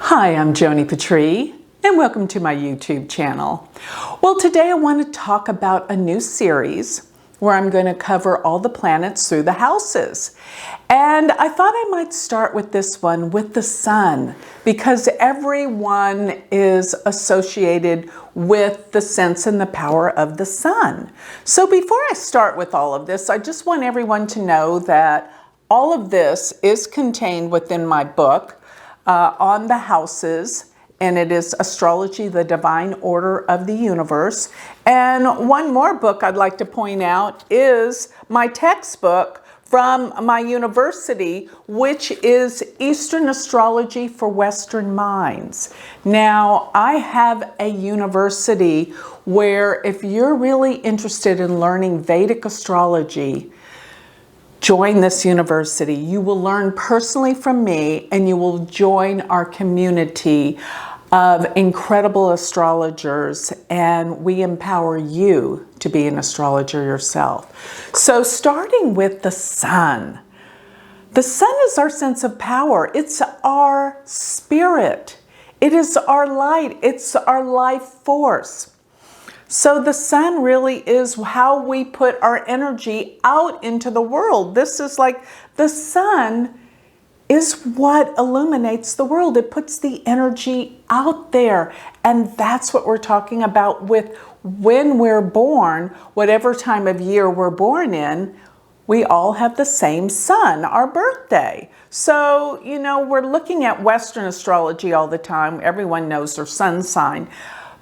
Hi, I'm Joni Patry, and welcome to my YouTube channel. Well, today I want to talk about a new series where I'm going to cover all the planets through the houses. And I thought I might start with this one, with the sun, because everyone is associated with the sense and the power of the sun. So before I start with all of this, I just want everyone to know that all of this is contained within my book on the houses, and it is Astrology, the Divine Order of the Universe. And one more book I'd like to point out is my textbook from my university, which is Eastern Astrology for Western Minds. Now, I have a university where if you're really interested in learning Vedic astrology, join this university. You will learn personally from me, and you will join our community of incredible astrologers, and we empower you to be an astrologer yourself. So starting with the sun. The sun is our sense of power. It's our spirit. It is our light. It's our life force. So the sun really is how we put our energy out into the world. This is like the sun is what illuminates the world. It puts the energy out there. And that's what we're talking about with when we're born, whatever time of year we're born in, we all have the same sun, our birthday. So, we're looking at Western astrology all the time. Everyone knows their sun sign.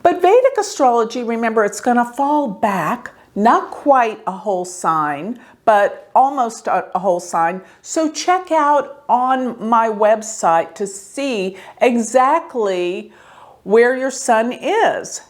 But Vedic astrology, remember, it's going to fall back, not quite a whole sign, but almost a whole sign. So check out on my website to see exactly where your sun is.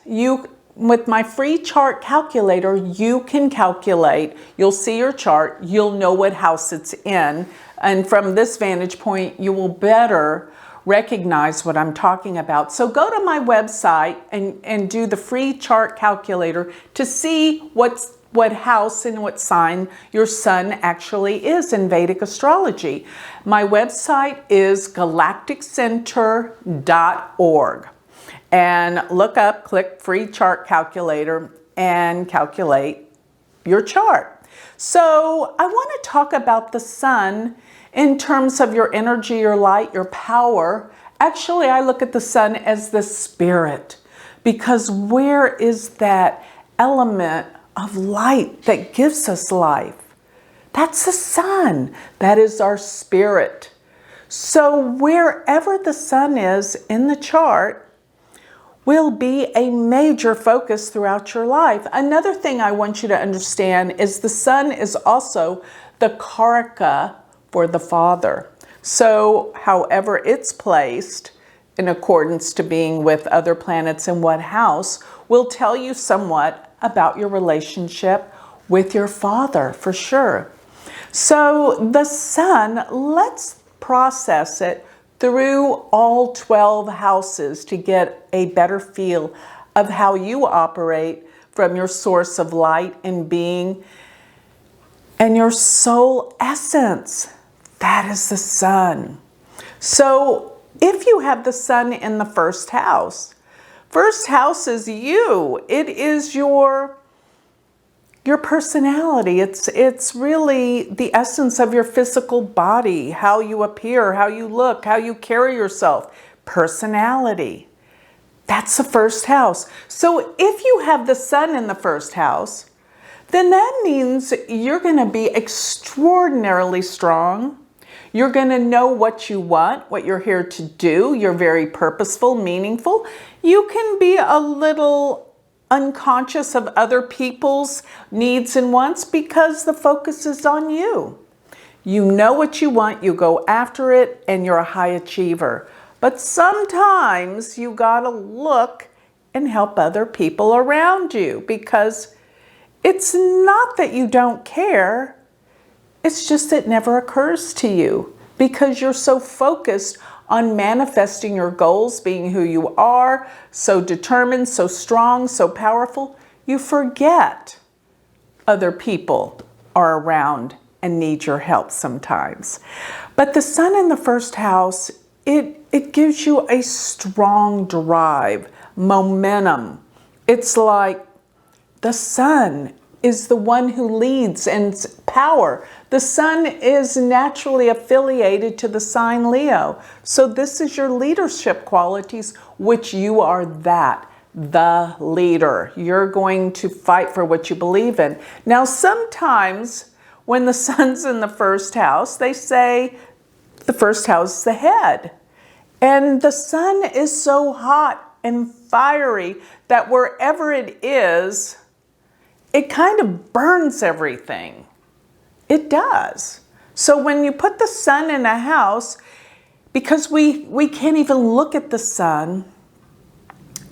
With my free chart calculator, you can calculate. You'll see your chart. You'll know what house it's in. And from this vantage point, you will better recognize what I'm talking about. So go to my website and do the free chart calculator to see what house and what sign your sun actually is in Vedic astrology. My website is galacticcenter.org. And click free chart calculator and calculate your chart. So I want to talk about the sun in terms of your energy, your light, your power. Actually, I look at the sun as the spirit, because where is that element of light that gives us life? That's the sun. That is our spirit. So wherever the sun is in the chart will be a major focus throughout your life. Another thing I want you to understand is the sun is also the karaka for the father. So however it's placed in accordance to being with other planets in what house will tell you somewhat about your relationship with your father, for sure. So the sun, let's process it through all 12 houses to get a better feel of how you operate from your source of light and being and your soul essence. That is the sun. So if you have the sun in the first house is you. It is your personality. It's really the essence of your physical body, how you appear, how you look, how you carry yourself. Personality. That's the first house. So if you have the sun in the first house, then that means you're going to be extraordinarily strong. You're going to know what you want, what you're here to do. You're very purposeful, meaningful. You can be a little unconscious of other people's needs and wants because the focus is on you. You know what you want, you go after it, and you're a high achiever. But sometimes you got to look and help other people around you, because it's not that you don't care. It's just it never occurs to you because you're so focused on manifesting your goals, being who you are, so determined, so strong, so powerful. You forget other people are around and need your help sometimes. But the sun in the first house it gives you a strong drive, momentum. It's like the sun is the one who leads and power. The sun is naturally affiliated to the sign Leo. So this is your leadership qualities, which you are the leader. You're going to fight for what you believe in. Now, sometimes when the sun's in the first house, they say the first house is the head. And the sun is so hot and fiery that wherever it is, it kind of burns everything. It does. So when you put the sun in a house, because we can't even look at the sun,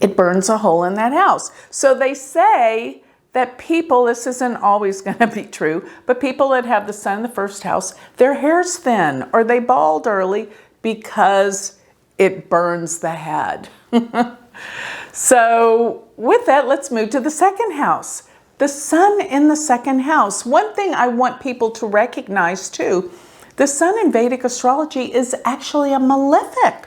it burns a hole in that house. So they say that people, this isn't always going to be true, but people that have the sun in the first house, their hair's thin or they bald early because it burns the head. So with that, let's move to the second house. The sun in the second house. One thing I want people to recognize too, the sun in Vedic astrology is actually a malefic.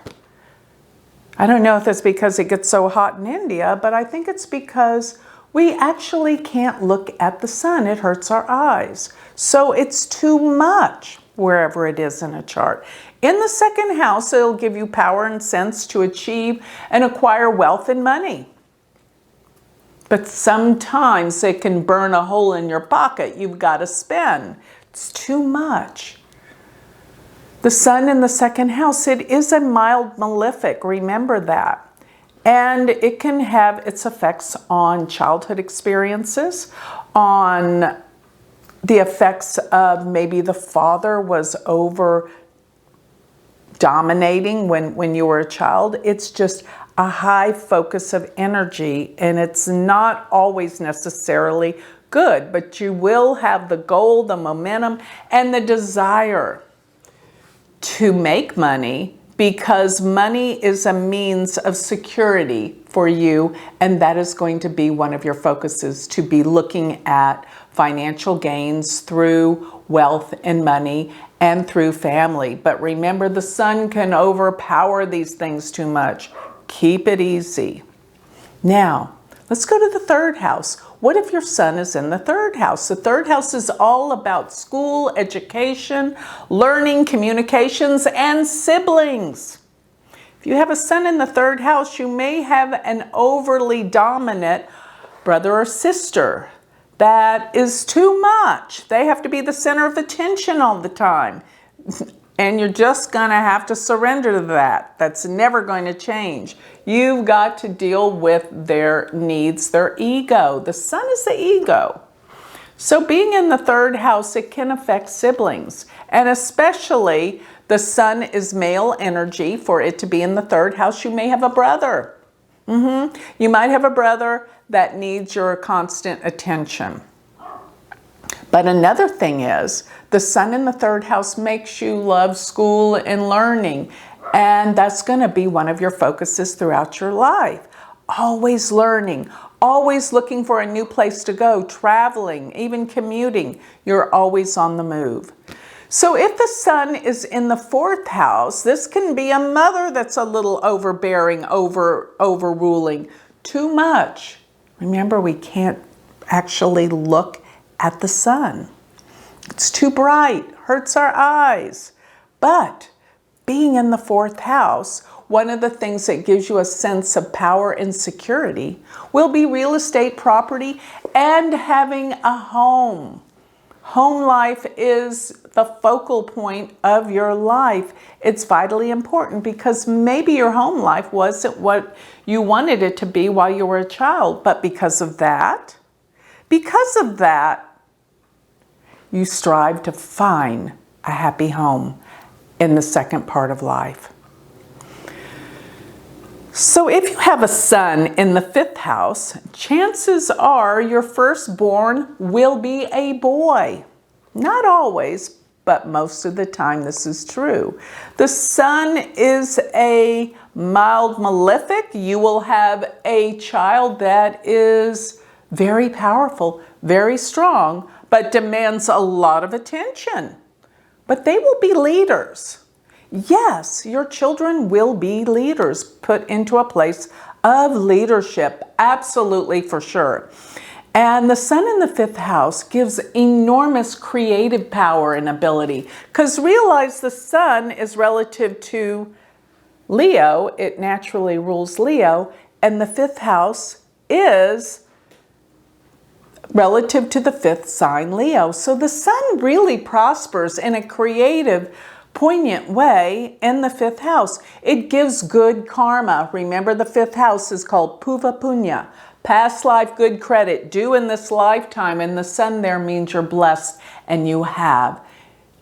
I don't know if it's because it gets so hot in India, but I think it's because we actually can't look at the sun. It hurts our eyes. So it's too much wherever it is in a chart. In the second house, it'll give you power and sense to achieve and acquire wealth and money. But sometimes it can burn a hole in your pocket. You've got to spend. It's too much. The sun in the second house, it is a mild malefic. Remember that. And it can have its effects on childhood experiences, on the effects of maybe the father was over dominating when you were a child. It's just a high focus of energy, and it's not always necessarily good, but you will have the goal, the momentum, and the desire to make money, because money is a means of security for you, and that is going to be one of your focuses, to be looking at financial gains through wealth and money and through family. But remember, the sun can overpower these things too much. Keep it easy. Now, let's go to the third house. What if your sun is in the third house? The third house is all about school, education, learning, communications, and siblings. If you have a sun in the third house, you may have an overly dominant brother or sister that is too much. They have to be the center of attention all the time. And you're just going to have to surrender to that. That's never going to change. You've got to deal with their needs, their ego. The sun is the ego. So being in the third house, it can affect siblings. And especially the sun is male energy. For it to be in the third house, you may have a brother. You might have a brother that needs your constant attention. But another thing is, the sun in the third house makes you love school and learning. And that's going to be one of your focuses throughout your life. Always learning, always looking for a new place to go, traveling, even commuting. You're always on the move. So if the sun is in the fourth house, this can be a mother that's a little overbearing, overruling, too much. Remember, we can't actually look at the sun. It's too bright, hurts our eyes. But being in the fourth house, one of the things that gives you a sense of power and security will be real estate, property, and having a home. Home life is the focal point of your life. It's vitally important because maybe your home life wasn't what you wanted it to be while you were a child, but because of that, you strive to find a happy home in the second part of life. So if you have a sun in the fifth house, chances are your firstborn will be a boy. Not always, but most of the time this is true. The sun is a mild malefic. You will have a child that is very powerful, very strong, but demands a lot of attention. But they will be leaders. yes, your children will be leaders, put into a place of leadership, absolutely for sure. And the sun in the 5th house gives enormous creative power and ability, because realize the sun is relative to Leo. It naturally rules Leo, and the 5th house is relative to the 5th sign, Leo. So the sun really prospers in a creative, poignant way in the 5th house. It gives good karma. Remember, the 5th house is called Puva Punya, past life good credit, due in this lifetime. And the sun there means you're blessed and you have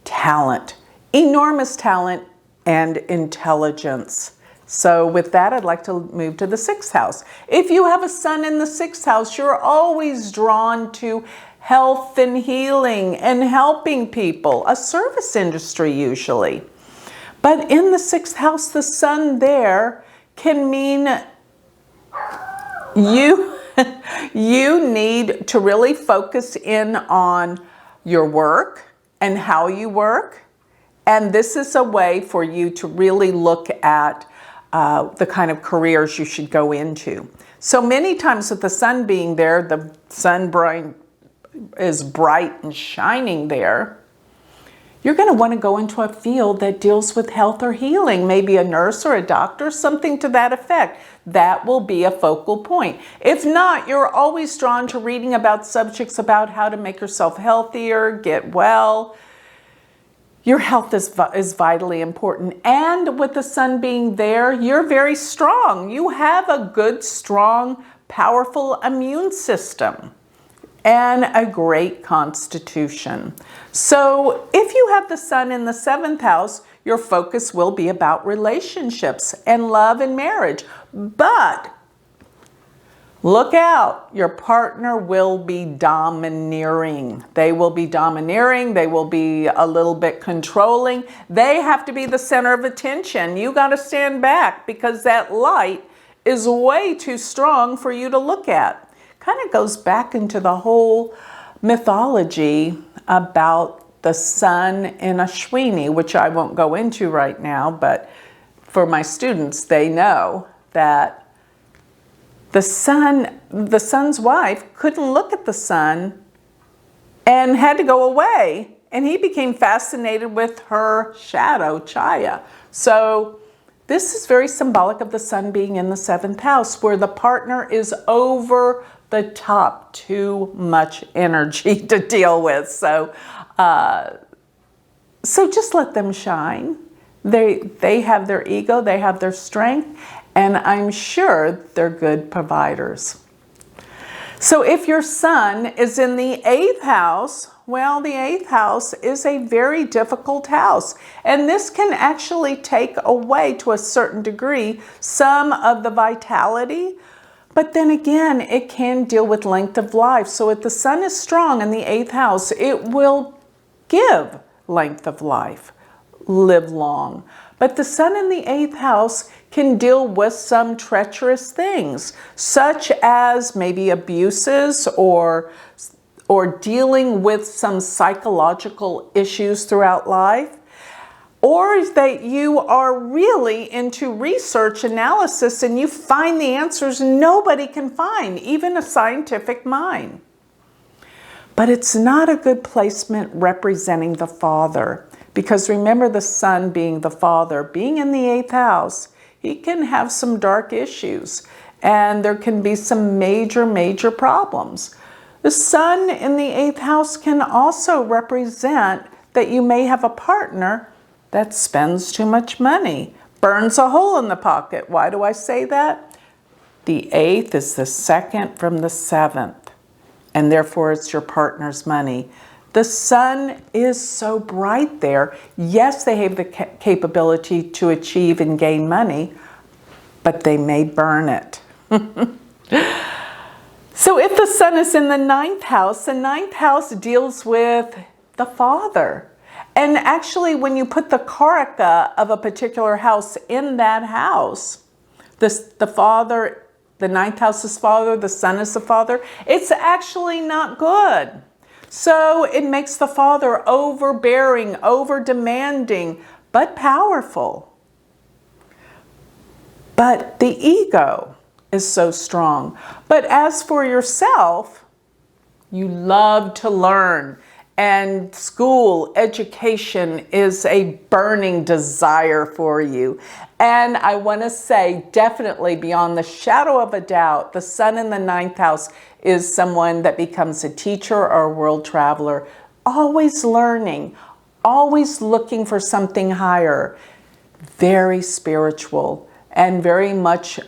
talent, enormous talent and intelligence. So with that, I'd like to move to the 6th house. If you have a sun in the 6th house, you're always drawn to health and healing and helping people, a service industry usually. But in the 6th house, the sun there can mean you need to really focus in on your work and how you work. And this is a way for you to really look at the kind of careers you should go into. So many times with the sun being there, the sun is bright and shining there, you're going to want to go into a field that deals with health or healing, maybe a nurse or a doctor, something to that effect. That will be a focal point. If not, you're always drawn to reading about subjects about how to make yourself healthier, get well. Your health is vitally important. And with the sun being there, you're very strong. You have a good, strong, powerful immune system and a great constitution. So if you have the sun in the 7th house, your focus will be about relationships and love and marriage. But look out, your partner will be domineering. They will be domineering. They will be a little bit controlling. They have to be the center of attention. You got to stand back because that light is way too strong for you to look at. Kind of goes back into the whole mythology about the sun in Ashwini, which I won't go into right now, but for my students, they know that the sun's wife couldn't look at the sun and had to go away. And he became fascinated with her shadow, Chaya. So this is very symbolic of the sun being in the 7th house, where the partner is over the top, too much energy to deal with. So just let them shine. They have their ego, they have their strength, and I'm sure they're good providers. So if your sun is in the 8th house, well, the 8th house is a very difficult house. And this can actually take away, to a certain degree, some of the vitality. But then again, it can deal with length of life. So if the sun is strong in the 8th house, it will give length of life, live long. But the sun in the 8th house can deal with some treacherous things, such as maybe abuses or dealing with some psychological issues throughout life, or that you are really into research analysis and you find the answers nobody can find, even a scientific mind. But it's not a good placement representing the father, because remember, the sun being the father, being in the 8th house, he can have some dark issues and there can be some major problems. The sun in the 8th house can also represent that you may have a partner that spends too much money, burns a hole in the pocket. Why do I say that? The 8th is the second from the 7th, and therefore it's your partner's money. The sun is so bright there. Yes, they have the capability to achieve and gain money, but they may burn it. So if the sun is in the 9th house, the 9th house deals with the father. And actually, when you put the karaka of a particular house in that house, the father, the 9th house is father, the sun is the father, it's actually not good. So it makes the father overbearing, over demanding, but powerful. But the ego is so strong. But as for yourself, you love to learn, and school, education is a burning desire for you. And I want to say, definitely beyond the shadow of a doubt, the sun in the ninth house is someone that becomes a teacher or a world traveler, always learning, always looking for something higher, very spiritual, and very much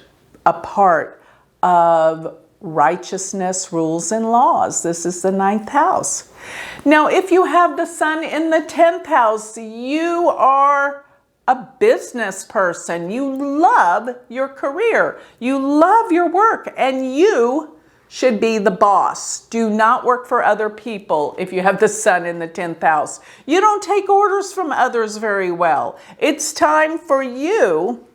a part of righteousness, rules, and laws. This is the ninth house. Now, if you have the sun in the 10th house, you are a business person. You love your career. You love your work, and you should be the boss. Do not work for other people if you have the sun in the 10th house. You don't take orders from others very well. It's time for you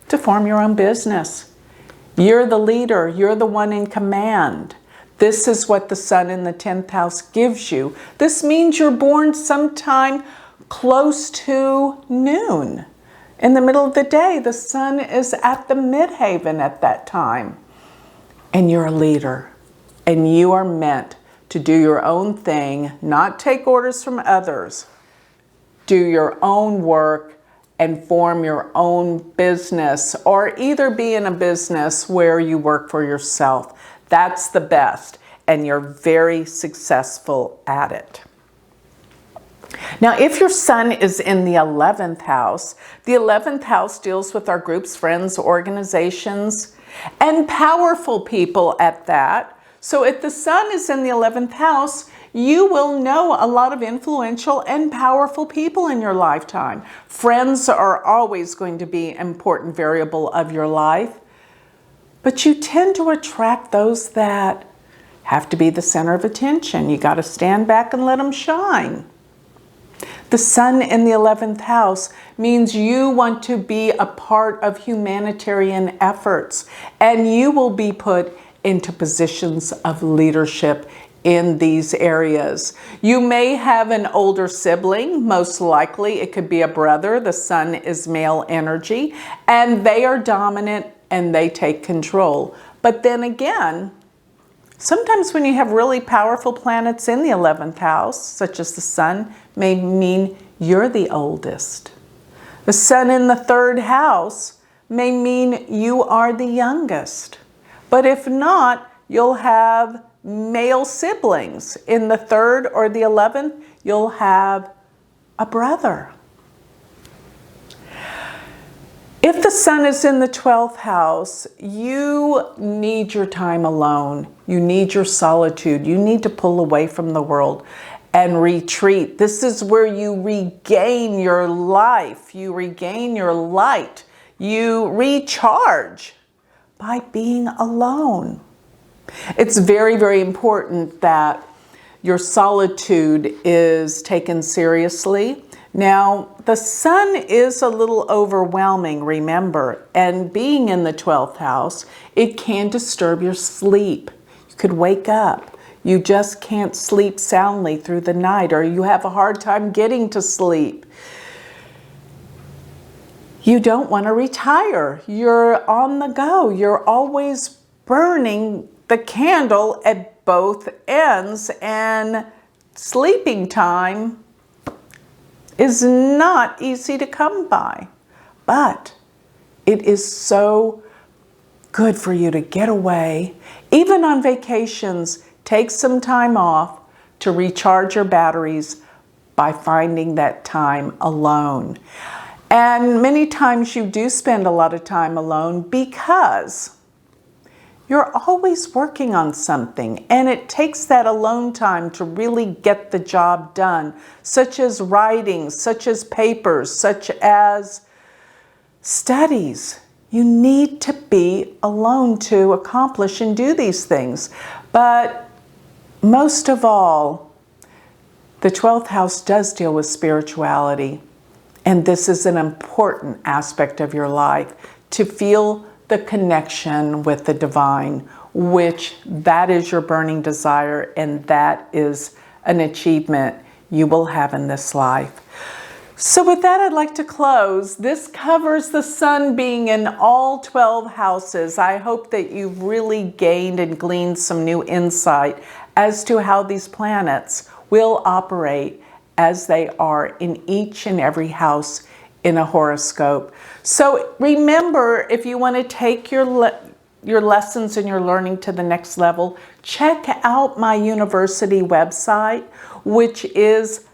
to form your own business. You're the leader. You're the one in command. This is what the sun in the 10th house gives you. This means you're born sometime close to noon. In the middle of the day, the sun is at the midheaven at that time. And you're a leader. And you are meant to do your own thing, not take orders from others. Do your own work and form your own business, or either be in a business where you work for yourself. That's the best, and you're very successful at it. Now, if your sun is in the 11th house, the 11th house deals with our groups, friends, organizations, and powerful people at that. So if the sun is in the 11th house, you will know a lot of influential and powerful people in your lifetime. Friends are always going to be an important variable of your life, but you tend to attract those that have to be the center of attention. You got to stand back and let them shine. The sun in the 11th house means you want to be a part of humanitarian efforts, and you will be put into positions of leadership in these areas. You may have an older sibling, most likely it could be a brother. The sun is male energy, and they are dominant and they take control. But then again, sometimes when you have really powerful planets in the 11th house, such as the sun, may mean you're the oldest. The sun in the 3rd house may mean you are the youngest. But if not, you'll have male siblings. In the 3rd or the 11th, you'll have a brother. If the sun is in the 12th house, you need your time alone. You need your solitude. You need to pull away from the world and retreat. This is where you regain your life. You regain your light. You recharge by being alone. It's very, very important that your solitude is taken seriously. Now, the sun is a little overwhelming, remember, and being in the 12th house, it can disturb your sleep. You could wake up. You just can't sleep soundly through the night, or you have a hard time getting to sleep. You don't want to retire. You're on the go. You're always burning the candle at both ends, and sleeping time is not easy to come by, but it is so good for you to get away. Even on vacations, take some time off to recharge your batteries by finding that time alone. And many times you do spend a lot of time alone because you're always working on something, and it takes that alone time to really get the job done, such as writing, such as papers, such as studies. You need to be alone to accomplish and do these things. But most of all, the 12th house does deal with spirituality, and this is an important aspect of your life, to feel the connection with the divine, which that is your burning desire, and that is an achievement you will have in this life. So with that, I'd like to close. This covers the sun being in all 12 houses. I hope that you've really gained and gleaned some new insight as to how these planets will operate as they are in each and every house in a horoscope. So remember, if you want to take your lessons and your learning to the next level, check out my university website, which is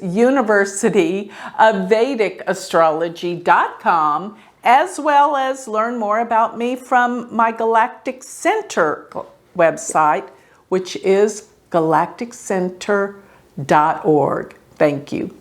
University of Vedic Astrology.com, as well as learn more about me from my Galactic Center website, which is galacticcenter.org. Thank you.